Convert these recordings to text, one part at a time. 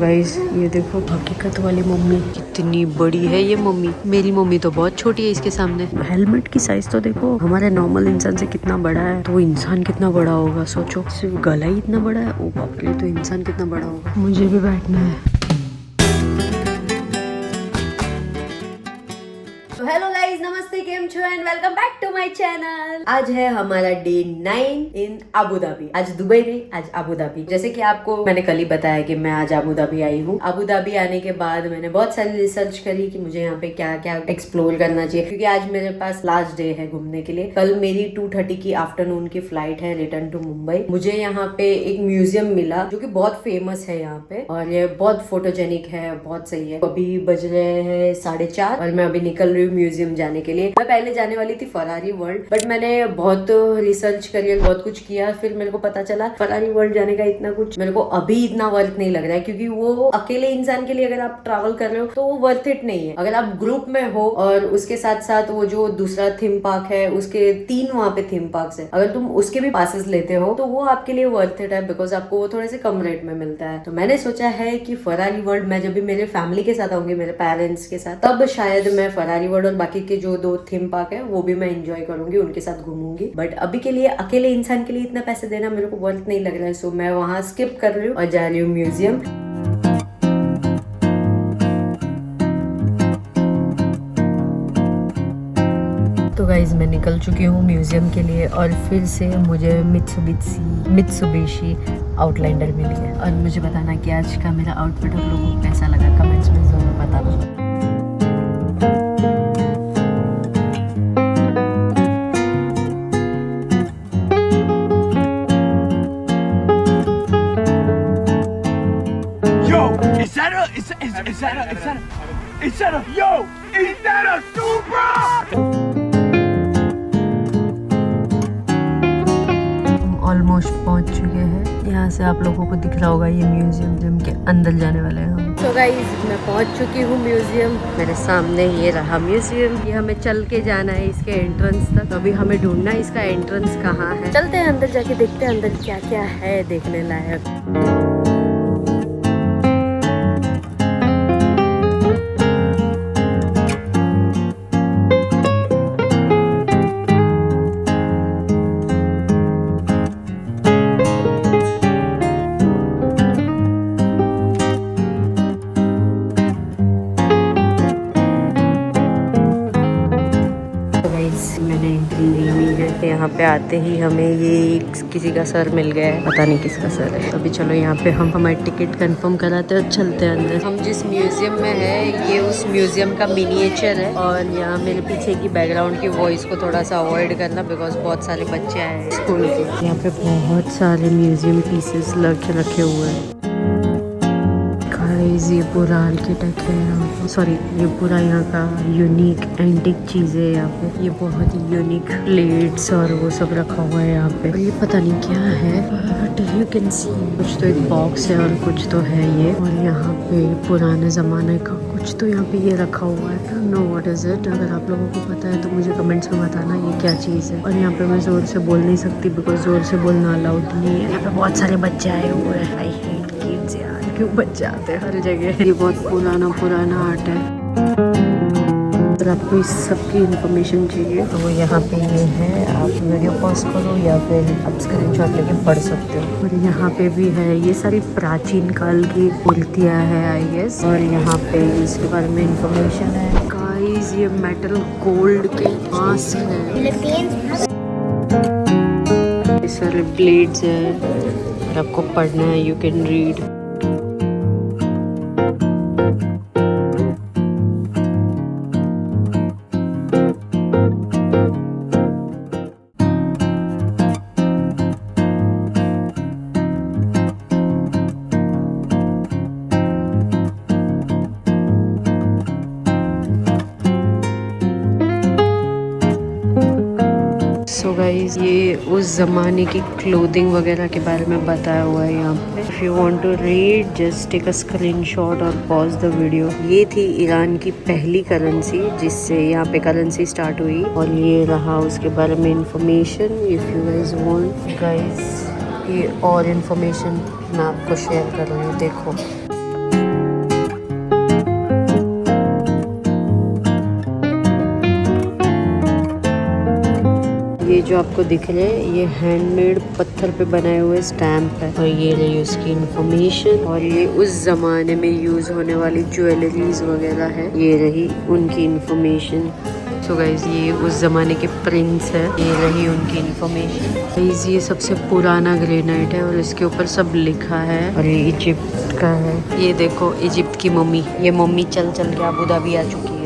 Guys ये देखो हकीकत वाली मम्मी कितनी बड़ी है। ये मम्मी, मेरी मम्मी तो बहुत छोटी है इसके सामने। हेलमेट की साइज तो देखो हमारे नॉर्मल इंसान से कितना बड़ा है, तो इंसान कितना बड़ा होगा सोचो। सिर्फ गला ही इतना बड़ा है, ओ बाप रे, तो इंसान कितना बड़ा होगा। मुझे भी बैठना है। तो हेलो गाइस, नमस्ते, केम छो and welcome back to my channel. आज है हमारा डे 9 इन अबू धाबी। आज दुबई नहीं, आज अबू धाबी। जैसे कि आपको मैंने कल ही बताया कि मैं आज अबू धाबी आई हूँ। अबू धाबी आने के बाद मैंने बहुत सारी रिसर्च करी कि मुझे यहाँ पे क्या क्या एक्सप्लोर करना चाहिए, क्योंकि आज मेरे पास लास्ट डे है घूमने के लिए। कल मेरी 2:30 की आफ्टरनून की फ्लाइट है रिटर्न टू मुंबई। मुझे यहाँ पे एक म्यूजियम मिला जो कि बहुत फेमस है यहाँ पे, और ये बहुत फोटोजेनिक है, बहुत सही है। अभी बज रहे हैं 4:30 और मैं अभी निकल रही हूँ म्यूजियम जाने के लिए। मैं पहले जाने वाली थी फरारी वर्ल्ड, बट मैंने बहुत रिसर्च करी, बहुत कुछ किया, फिर मेरे को पता चला फरारी वर्ल्ड जाने का इतना कुछ मेरे को अभी इतना वर्थ नहीं लग रहा है, क्योंकि वो अकेले इंसान के लिए अगर आप ट्रैवल कर रहे हो तो वो वर्थ इट नहीं है। अगर आप ग्रुप में हो और उसके साथ साथ वो जो दूसरा थीम पार्क है, उसके 3 वहाँ पे थीम पार्क है, अगर तुम उसके भी पासेस लेते हो तो वो आपके लिए वर्थ इट है, बिकॉज आपको वो थोड़े से कम रेट में मिलता है। तो मैंने सोचा है कि फरारी वर्ल्ड मैं जब भी मेरे फैमिली के साथ आऊंगी, मेरे पेरेंट्स के साथ, तब शायद मैं फरारी वर्ल्ड और बाकी के जो 2 थीम पार्क है वो भी मैं एंजॉय करूंगी, उनके साथ घूमूंगी। बट अभी के लिए अकेले इंसान के लिए इतना पैसे देना मेरे को वर्थ नहीं लग रहा है, सो मैं वहां स्किप कर रही हूँ और जा रही हूँ म्यूजियम। तो गाइज मैं निकल चुकी हूँ म्यूजियम के लिए, और फिर से मुझे मित्सुबिशी आउटलैंडर मिली है। और मुझे बताना कि आज का मेरा आउटफिट आप लोगों को कैसा लगा, कमेंट्स में जरूर बताना। ऑलमोस्ट पहुंच चुके हैं। यहाँ से आप लोगों को दिख रहा होगा ये म्यूजियम के अंदर जाने वाले हैं हम। तो गाइस मैं पहुंच चुकी हूँ म्यूजियम। मेरे सामने ये रहा म्यूजियम। ये हमें चल के जाना है इसके एंट्रेंस तक। अभी हमें ढूंढना है इसका एंट्रेंस कहाँ है। चलते हैं अंदर, जाके देखते हैं अंदर क्या क्या है देखने लायक। मैंने एंट्री ली हुई है। यहाँ पे आते ही हमें ये किसी का सर मिल गया है, पता नहीं किसका सर है। अभी चलो यहाँ पे हम हमारी टिकट कंफर्म कराते हैं और चलते हैं अंदर। हम जिस म्यूजियम में है ये उस म्यूजियम का मिनिएचर है, और यहाँ मेरे पीछे की बैकग्राउंड की वॉइस को थोड़ा सा अवॉइड करना, बिकॉज बहुत सारे बच्चे आए हैं स्कूल के। यहाँ पे बहुत सारे म्यूजियम पीसेस रखे हुए हैं। ये पूरा आर्किटेक्ट है यहाँ पे, सॉरी ये पूरा यहाँ का यूनिक एंटिक चीज़ें है यहाँ पे। ये बहुत ही यूनिक प्लेट्स और वो सब रखा हुआ है यहाँ पे। और ये पता नहीं क्या है, बट यू कैन सी कुछ तो एक बॉक्स है और कुछ तो है ये। और यहाँ पे पुराने ज़माने का कुछ तो यहाँ पे ये रखा हुआ है। Know what is it. अगर आप लोगों को पता है तो मुझे कमेंट्स में बताना ये क्या चीज़ है। और यहाँ पे मैं जोर से बोल नहीं सकती, बिकॉज जोर से बोलना अलाउड नहीं है। यहाँ पे बहुत सारे बच्चे आए हुए हैं। आई हेट किड्स यार, क्यों बच्चे आते हैं हर जगह। ये बहुत पुराना आर्ट है। अगर आपको इस सब की इन्फॉर्मेशन चाहिए तो यहाँ पे ये है, आप वीडियो पॉज करो या फिर आप स्क्रीनशॉट लेके पढ़ सकते हो। और यहाँ पे भी है, ये सारी प्राचीन काल की मूर्तियाँ हैं आई गेस, और यहाँ पे इसके बारे में इंफॉर्मेशन है। गाइस ये मेटल गोल्ड के मास्क है, ये सारे ब्लेड्स है। अगर आपको पढ़ना है you can read. So guys ये उस ज़माने की क्लोथिंग वगैरह के बारे में बताया हुआ है यहाँ पे। If you want to read just take a screenshot और पॉज द वीडियो। ये थी ईरान की पहली करेंसी जिससे यहाँ पे करेंसी स्टार्ट हुई, और ये रहा उसके बारे में information. If you guys want guys ये और इन्फॉर्मेशन मैं आपको शेयर कर रही हूँ, देखो। ये जो आपको दिख रहे हैं ये हैंडमेड पत्थर पे बनाए हुए स्टैम्प है और ये रही उसकी इंफॉर्मेशन और ये उस जमाने में यूज होने वाली ज्वेलरीज वगैरह है, ये रही उनकी इंफॉर्मेशन। सो गाइज ये उस जमाने के प्रिंट्स है, ये रही उनकी इंफॉर्मेशन। गाइज ये सबसे पुराना ग्रेनाइट है और इसके ऊपर सब लिखा है और ये इजिप्ट का है। ये देखो इजिप्ट की मम्मी, ये मम्मी चल चल के अबू धाबी आ चुकी है।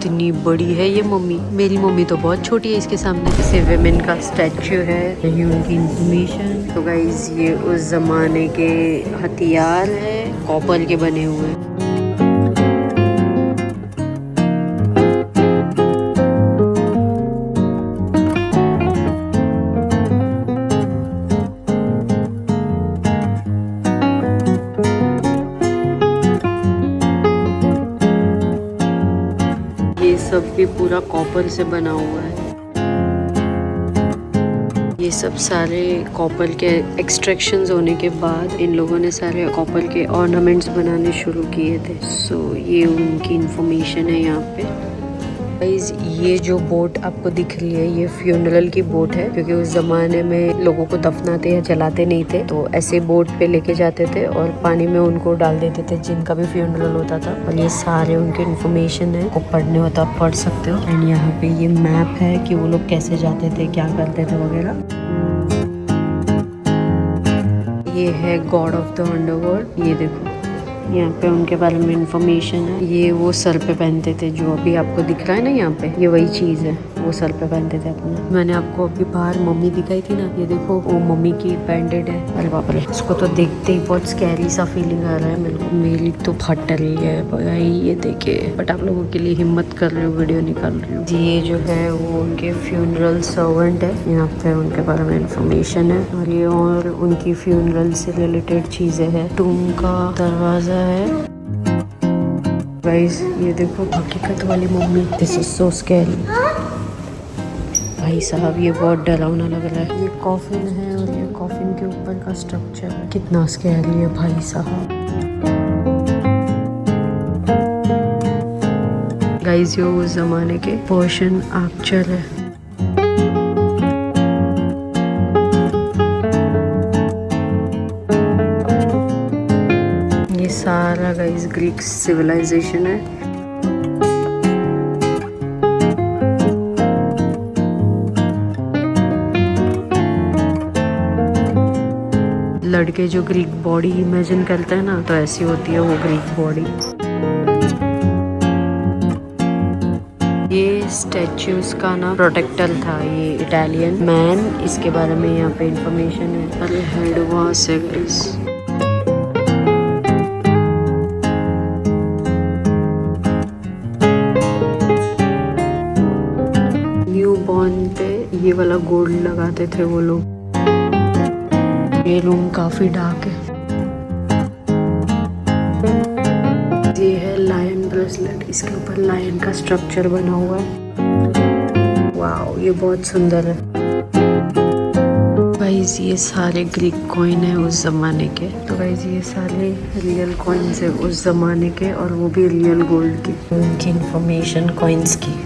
कितनी बड़ी है ये मम्मी, मेरी मम्मी तो बहुत छोटी है इसके सामने। इसे विमेन का स्टैचू है, यही उनकी इंफॉर्मेशन। तो गाइज ये उस जमाने के हथियार है, कॉपर के बने हुए। ये सब भी पूरा कॉपर से बना हुआ है। ये सब सारे कॉपर के एक्सट्रैक्शंस होने के बाद इन लोगों ने सारे कॉपर के ऑर्नामेंट्स बनाने शुरू किए थे। सो ये उनकी इंफॉर्मेशन है यहाँ पे। गाइस ये जो बोट आपको दिख रही है ये फ्यूनरल की बोट है, क्योंकि उस जमाने में लोगों को दफनाते या जलाते नहीं थे तो ऐसे बोट पे लेके जाते थे और पानी में उनको डाल देते थे जिनका भी फ्यूनरल होता था। और ये सारे उनके इन्फॉर्मेशन है, को पढ़ने हो तो आप पढ़ सकते हो। एंड यहाँ पे ये मैप है कि वो लोग कैसे जाते थे, क्या करते थे वगैरह। ये है गॉड ऑफ द अंडरवर्ल्ड, ये देखो यहाँ पे उनके बारे में इंफॉर्मेशन है। ये वो सर पे पहनते थे जो अभी आपको दिख रहा है ना यहाँ पे, ये वही चीज है, वो सर पे पहनते थे अपने। मैंने आपको अभी बाहर मम्मी दिखाई थी ना, ये देखो वो मम्मी की बैंडेड है। अरे बाप रे, इसको तो देखते ही बहुत स्कैरी सा फीलिंग आ रहा है मेरे को। मेरी तो फट रही है भाई ये देखे, बट आप लोगों के लिए हिम्मत कर रही हूँ, वीडियो निकाल रही हूँ। ये जो है वो उनके फ्यूनरल सर्वेंट है, यहाँ पे उनके बारे में इंफॉर्मेशन है। और ये और उनकी फ्यूनरल से रिलेटेड चीजें है। टूम का दरवाजा है। गाइस ये देखो हकीकत वाली mummy, this is so scary. भाई साहब ये बहुत डरावना लग रहा है। ये कॉफिन है और ये कॉफिन के ऊपर का स्ट्रक्चर है, कितना स्कैरी है भाई साहब। गाइस ये उस जमाने के पर्शियन आर्चर है। सारा गाइस ग्रीक सिविलाइजेशन है। लड़के जो ग्रीक बॉडी इमेजिन करते हैं ना, तो ऐसी होती है वो ग्रीक बॉडी। ये स्टैच्यूज का ना प्रोटेक्टर था, ये इटालियन मैन, इसके बारे में यहाँ पे इंफॉर्मेशन है। अरे हेड वास है गाइस। बॉर्न पे ये वाला गोल्ड लगाते थे वो लोग। ये रूम काफी डार्क है। ये है लायन ब्रेसलेट, इसके ऊपर लायन का स्ट्रक्चर बना हुआ है। वाओ ये बहुत सुंदर है। गाइस ये सारे ग्रीक कॉइन है उस जमाने के। तो गाइस ये सारे रियल कॉइन्स है उस जमाने के और वो भी रियल गोल्ड की। उनकी इंफॉर्मेशन कॉइन्स की।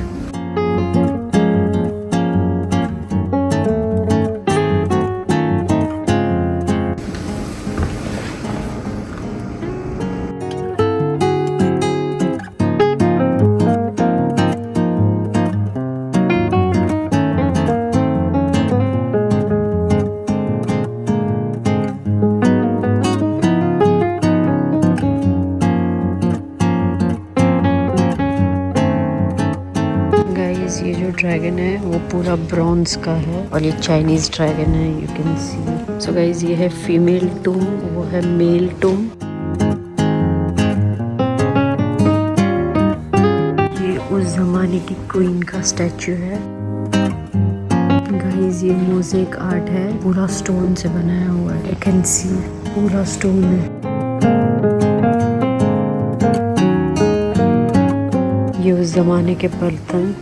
ये जो ड्रैगन है वो पूरा ब्रॉन्ज का है और ये चाइनीज ड्रैगन है, you can see. So guys ये है फीमेल टूम, वो है मेल टूम। ये उस जमाने की क्वीन का स्टैचू है। गाइस ये मोज़ेक आर्ट है, पूरा स्टोन से बनाया हुआ है, यू कैन सी पूरा स्टोन है। ये उस जमाने के बर्तन।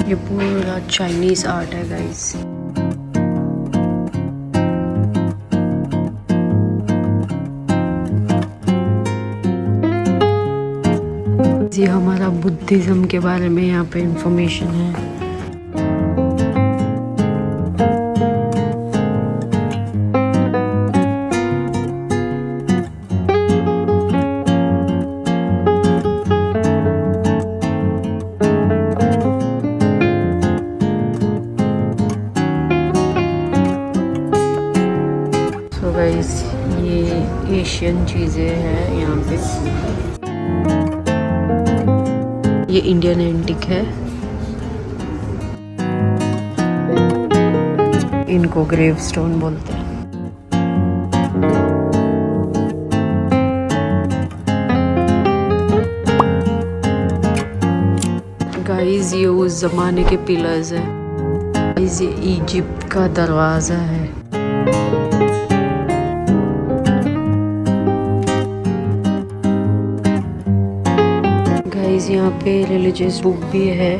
ये पूरा चाइनीज आर्ट है गाइस। ये हमारा बुद्धिज्म के बारे में यहाँ पे इंफॉर्मेशन है। तो गाइस ये एशियन चीज़ें हैं यहाँ पे। ये इंडियन एंटिक है। इनको ग्रेव स्टोन बोलते हैं। गाइस ये उस जमाने के पिलर्स हैं। गाइस ये इजिप्ट का दरवाजा है। गाइस यहाँ पे रिलीजियस बुक भी है।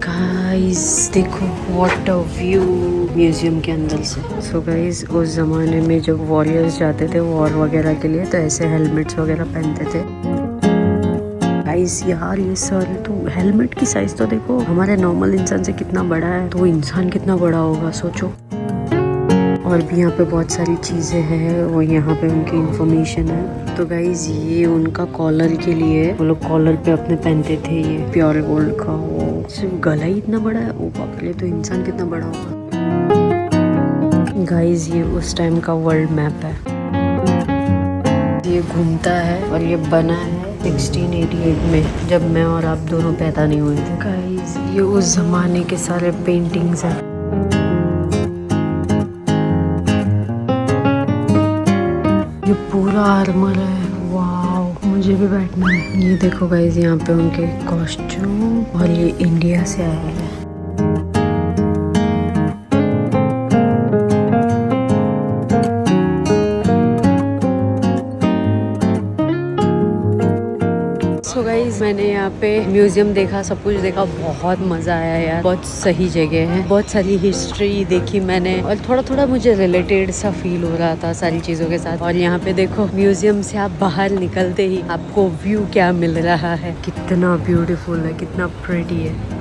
गाइस देखो व्हाट अ व्यू म्यूजियम के अंदर से। सो गाइस उस जमाने में जब वॉरियर्स जाते थे वॉर वगैरह के लिए तो ऐसे हेलमेट्स वगैरह पहनते थे। गाइस यार ये सर तो हेलमेट की साइज तो देखो हमारे नॉर्मल इंसान से कितना बड़ा है, तो इंसान कितना बड़ा होगा सोचो। और भी यहाँ पे बहुत सारी चीजें हैं और यहाँ पे उनकी इंफॉर्मेशन है। तो गाइस ये उनका कॉलर के लिए, वो लोग कॉलर पे अपने पहनते थे ये प्योर गोल्ड का। वो सिर्फ गला ही इतना बड़ा है, ओ बाप रे, तो इंसान कितना बड़ा होगा। गाइस ये उस टाइम का वर्ल्ड मैप है। ये घूमता है और ये बना है 1688 में, जब मैं और आप दोनों पैदा नहीं हुए थे। गाइस ये उस जमाने के सारे पेंटिंग्स हैं। ये पूरा आर्मर है, वाव, मुझे भी बैठना है। ये देखो गाइस यहाँ पे उनके कॉस्ट्यूम, और ये इंडिया से आया है। सो गाइस मैंने यहाँ पे म्यूजियम देखा, सब कुछ देखा, बहुत मजा आया यार। बहुत सही जगह है, बहुत सारी हिस्ट्री देखी मैंने और थोड़ा थोड़ा मुझे रिलेटेड सा फील हो रहा था सारी चीजों के साथ। और यहाँ पे देखो म्यूजियम से आप बाहर निकलते ही आपको व्यू क्या मिल रहा है, कितना ब्यूटीफुल है, कितना प्रिटी है।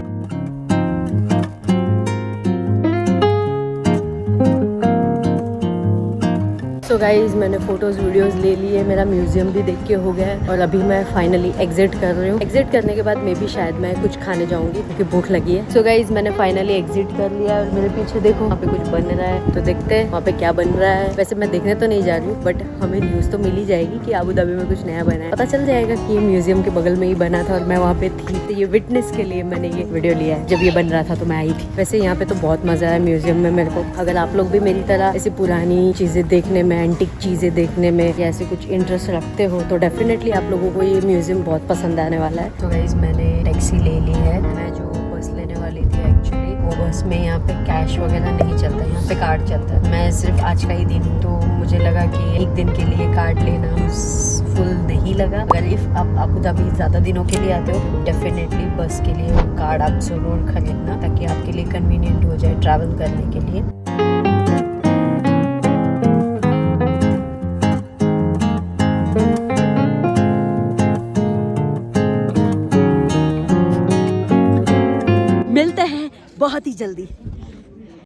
तो गाइज मैंने फोटोज वीडियोस ले लिए, मेरा म्यूजियम भी देख के हो गया है और अभी मैं फाइनली एग्जिट कर रही हूँ। एग्जिट करने के बाद मे भी शायद मैं कुछ खाने जाऊंगी क्योंकि भूख लगी है। सो गाइज मैंने फाइनली एग्जिट कर लिया और मेरे पीछे देखो वहाँ पे कुछ बन रहा है, तो देखते हैं वहाँ पे क्या बन रहा है। वैसे मैं देखने तो नहीं जा रही हूँ बट हमें न्यूज तो मिल ही जाएगी कि अबू धाबी में कुछ नया बना है। पता चल जाएगा कि ये म्यूजियम के बगल में ही बना था और मैं वहाँ पे थी, तो ये विटनेस के लिए मैंने ये वीडियो लिया है। जब ये बन रहा था तो मैं आई थी। वैसे यहाँ पे तो बहुत मजा आया म्यूजियम में मेरे को। अगर आप लोग भी मेरी तरह ऐसी पुरानी चीजें देखने में, एंटिक चीजें देखने में या ऐसे कुछ इंटरेस्ट रखते हो तो डेफिनेटली आप लोगों को ये म्यूजियम बहुत पसंद आने वाला है। तो गाइस मैंने टैक्सी ले ली है। मैं जो बस लेने वाली थी एक्चुअली वो बस में यहाँ पे कैश वगैरह नहीं चलता, यहाँ पे कार्ड चलता है। मैं सिर्फ आज का ही दिन हूँ तो मुझे लगा कि एक दिन के लिए कार्ड लेना फुल नहीं लगा। अगर इफ आप अबू धाबी ज़्यादा दिनों के लिए आते हो तो डेफिनेटली बस के लिए कार्ड आप ज़रूर खरीदना ताकि आपके लिए कन्वीनियंट हो जाए ट्रैवल करने के लिए। मिलते हैं बहुत ही जल्दी।